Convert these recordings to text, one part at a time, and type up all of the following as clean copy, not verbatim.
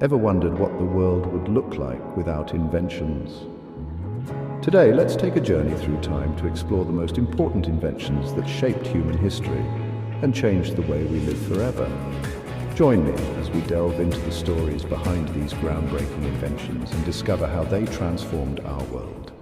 Ever wondered what the world would look like without inventions? Today, let's take a journey through time to explore the most important inventions that shaped human history and changed the way we live forever. Join me as we delve into the stories behind these groundbreaking inventions and discover how they transformed our world.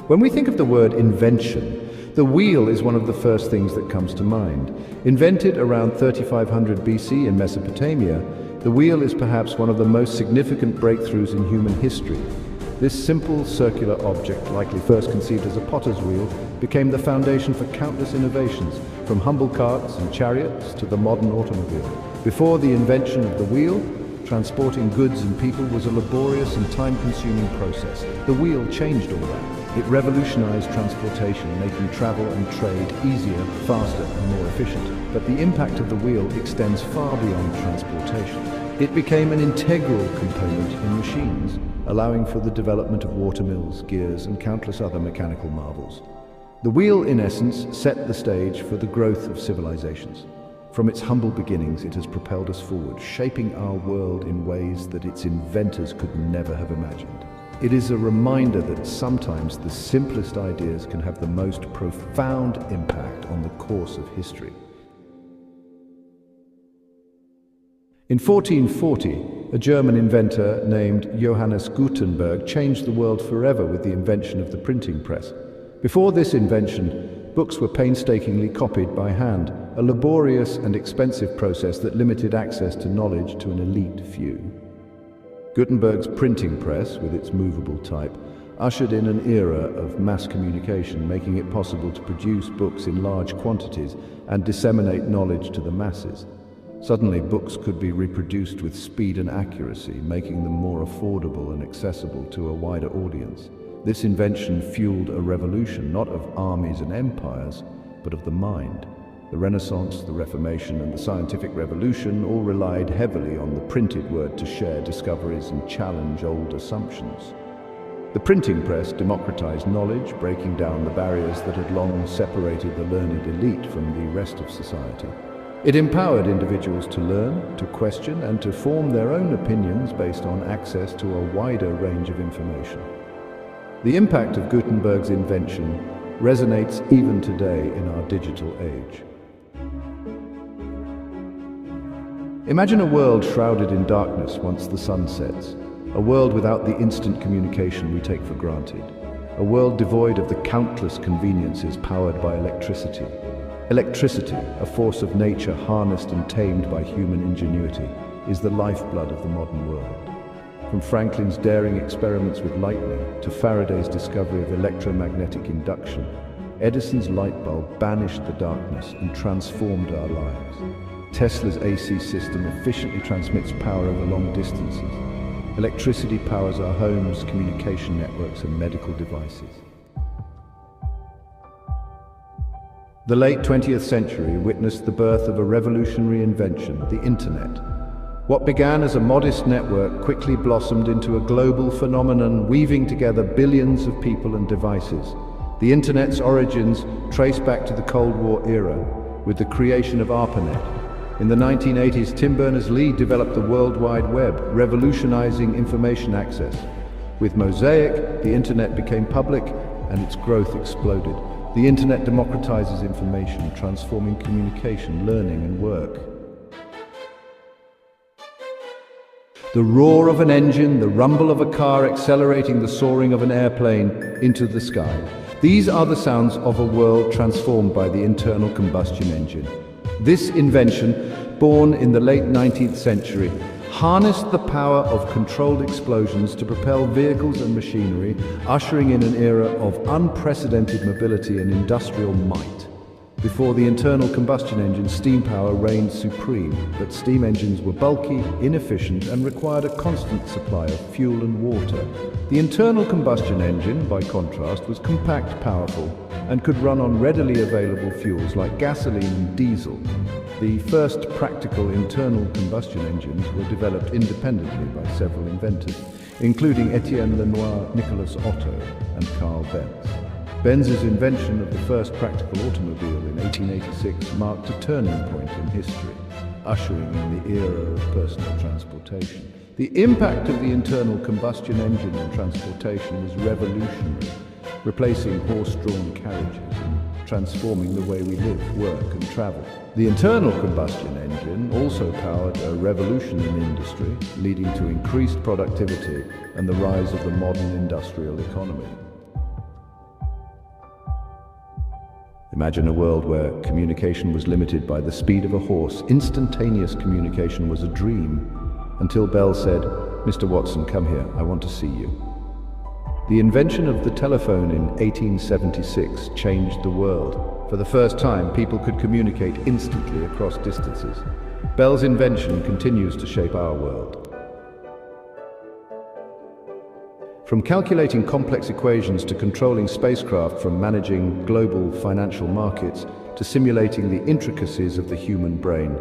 When we think of the word invention, the wheel is one of the first things that comes to mind. Invented around 3500 BC in Mesopotamia, the wheel is perhaps one of the most significant breakthroughs in human history. This simple circular object, likely first conceived as a potter's wheel, became the foundation for countless innovations, from humble carts and chariots to the modern automobile. Before the invention of the wheel, transporting goods and people was a laborious and time-consuming process. The wheel changed all that. It revolutionized transportation, making travel and trade easier, faster, and more efficient. But the impact of the wheel extends far beyond transportation. It became an integral component in machines, allowing for the development of watermills, gears, and countless other mechanical marvels. The wheel, in essence, set the stage for the growth of civilizations. From its humble beginnings, it has propelled us forward, shaping our world in ways that its inventors could never have imagined. It is a reminder that sometimes the simplest ideas can have the most profound impact on the course of history. In 1440, a German inventor named Johannes Gutenberg changed the world forever with the invention of the printing press. Before this invention, books were painstakingly copied by hand, a laborious and expensive process that limited access to knowledge to an elite few. Gutenberg's printing press, with its movable type, ushered in an era of mass communication, making it possible to produce books in large quantities and disseminate knowledge to the masses. Suddenly, books could be reproduced with speed and accuracy, making them more affordable and accessible to a wider audience. This invention fueled a revolution, not of armies and empires, but of the mind. The Renaissance, the Reformation, and the Scientific Revolution all relied heavily on the printed word to share discoveries and challenge old assumptions. The printing press democratized knowledge, breaking down the barriers that had long separated the learned elite from the rest of society. It empowered individuals to learn, to question, and to form their own opinions based on access to a wider range of information. The impact of Gutenberg's invention resonates even today in our digital age. Imagine a world shrouded in darkness once the sun sets, a world without the instant communication we take for granted, a world devoid of the countless conveniences powered by electricity. Electricity, a force of nature harnessed and tamed by human ingenuity, is the lifeblood of the modern world. From Franklin's daring experiments with lightning to Faraday's discovery of electromagnetic induction, Edison's light bulb banished the darkness and transformed our lives. Tesla's AC system efficiently transmits power over long distances. Electricity powers our homes, communication networks, and medical devices. The late 20th century witnessed the birth of a revolutionary invention, the Internet. What began as a modest network quickly blossomed into a global phenomenon, weaving together billions of people and devices. The Internet's origins trace back to the Cold War era, with the creation of ARPANET. In the 1980s, Tim Berners-Lee developed the World Wide Web, revolutionizing information access. With Mosaic, the Internet became public and its growth exploded. The Internet democratizes information, transforming communication, learning, and work. The roar of an engine, the rumble of a car accelerating the soaring of an airplane into the sky. These are the sounds of a world transformed by the internal combustion engine. This invention, born in the late 19th century, harnessed the power of controlled explosions to propel vehicles and machinery, ushering in an era of unprecedented mobility and industrial might. Before the internal combustion engine, steam power reigned supreme, but steam engines were bulky, inefficient, and required a constant supply of fuel and water. The internal combustion engine, by contrast, was compact, powerful, and could run on readily available fuels like gasoline and diesel. The first practical internal combustion engines were developed independently by several inventors, including Etienne Lenoir, Nicolas Otto, and Carl Benz. Benz's invention of the first practical automobile in 1886 marked a turning point in history. ushering in the era of personal transportation. The impact of the internal combustion engine in transportation is revolutionary, replacing horse-drawn carriages and transforming the way we live, work and travel. The internal combustion engine also powered a revolution in industry, leading to increased productivity and the rise of the modern industrial economy. Imagine a world where communication was limited by the speed of a horse. Instantaneous communication was a dream, until Bell said, "Mr. Watson, come here, I want to see you." The invention of the telephone in 1876 changed the world. For the first time, people could communicate instantly across distances. Bell's invention continues to shape our world. From calculating complex equations to controlling spacecraft, from managing global financial markets to simulating the intricacies of the human brain,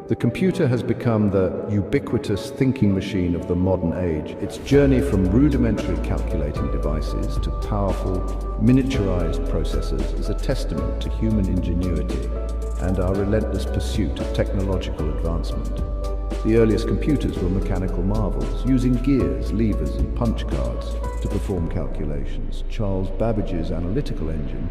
the computer has become the ubiquitous thinking machine of the modern age. Its journey from rudimentary calculating devices to powerful, miniaturized processors is a testament to human ingenuity and our relentless pursuit of technological advancement. The earliest computers were mechanical marvels, using gears, levers, and punch cards to perform calculations. Charles Babbage's analytical engine,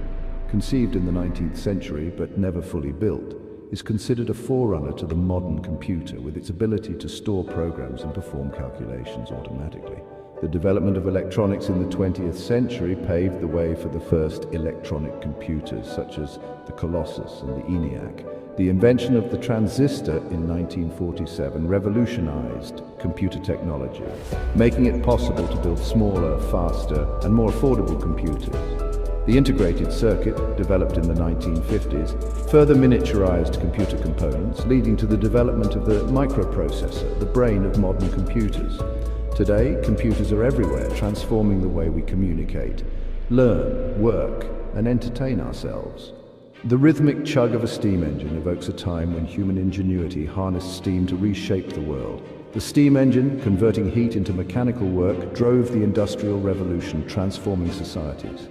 conceived in the 19th century but never fully built, is considered a forerunner to the modern computer, with its ability to store programs and perform calculations automatically. The development of electronics in the 20th century paved the way for the first electronic computers, such as the Colossus and the ENIAC. The invention of the transistor in 1947 revolutionized computer technology, making it possible to build smaller, faster, and more affordable computers. The integrated circuit, developed in the 1950s, further miniaturized computer components, leading to the development of the microprocessor, the brain of modern computers. Today, computers are everywhere, transforming the way we communicate, learn, work, and entertain ourselves. The rhythmic chug of a steam engine evokes a time when human ingenuity harnessed steam to reshape the world. The steam engine, converting heat into mechanical work, drove the Industrial Revolution, transforming societies.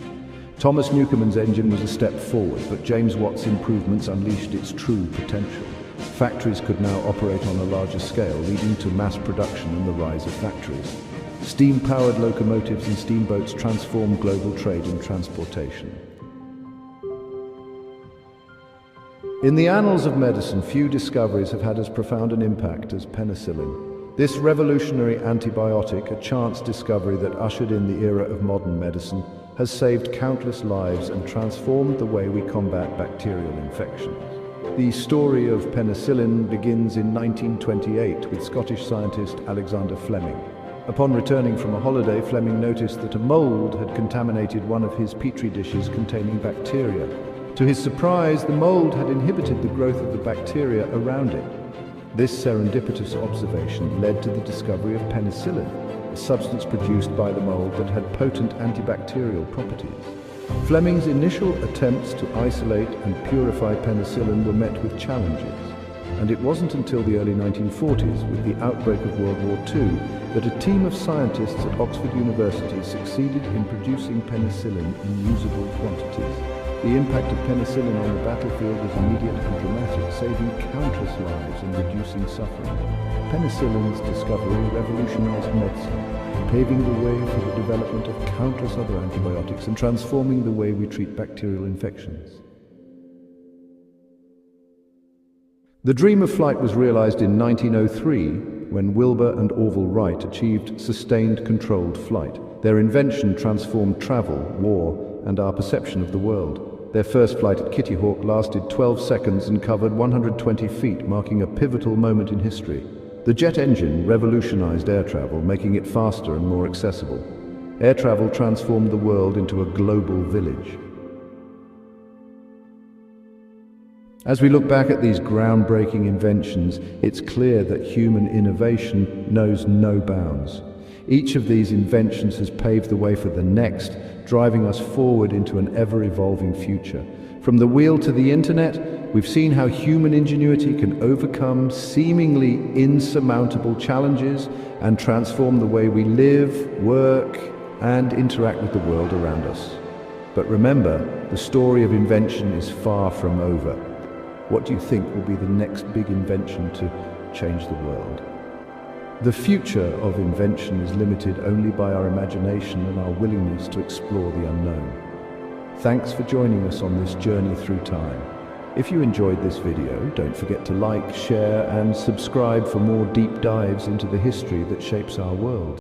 Thomas Newcomen's engine was a step forward, but James Watt's improvements unleashed its true potential. Factories could now operate on a larger scale, leading to mass production and the rise of factories. Steam-powered locomotives and steamboats transformed global trade and transportation. In the annals of medicine, few discoveries have had as profound an impact as penicillin. This revolutionary antibiotic, a chance discovery that ushered in the era of modern medicine, has saved countless lives and transformed the way we combat bacterial infections. The story of penicillin begins in 1928 with Scottish scientist Alexander Fleming. Upon returning from a holiday, Fleming noticed that a mold had contaminated one of his petri dishes containing bacteria. To his surprise, the mold had inhibited the growth of the bacteria around it. This serendipitous observation led to the discovery of penicillin, a substance produced by the mold that had potent antibacterial properties. Fleming's initial attempts to isolate and purify penicillin were met with challenges, and it wasn't until the early 1940s, with the outbreak of World War II, that a team of scientists at Oxford University succeeded in producing penicillin in usable quantities. The impact of penicillin on the battlefield was immediate and dramatic, saving countless lives and reducing suffering. Penicillin's discovery revolutionized medicine, paving the way for the development of countless other antibiotics and transforming the way we treat bacterial infections. The dream of flight was realized in 1903 when Wilbur and Orville Wright achieved sustained controlled flight. Their invention transformed travel, war, and our perception of the world. Their first flight at Kitty Hawk lasted 12 seconds and covered 120 feet, marking a pivotal moment in history. The jet engine revolutionized air travel, making it faster and more accessible. Air travel transformed the world into a global village. As we look back at these groundbreaking inventions, it's clear that human innovation knows no bounds. Each of these inventions has paved the way for the next, driving us forward into an ever-evolving future. From the wheel to the internet, we've seen how human ingenuity can overcome seemingly insurmountable challenges and transform the way we live, work, and interact with the world around us. But remember, the story of invention is far from over. What do you think will be the next big invention to change the world? The future of invention is limited only by our imagination and our willingness to explore the unknown. Thanks for joining us on this journey through time. If you enjoyed this video, don't forget to like, share, and subscribe for more deep dives into the history that shapes our world.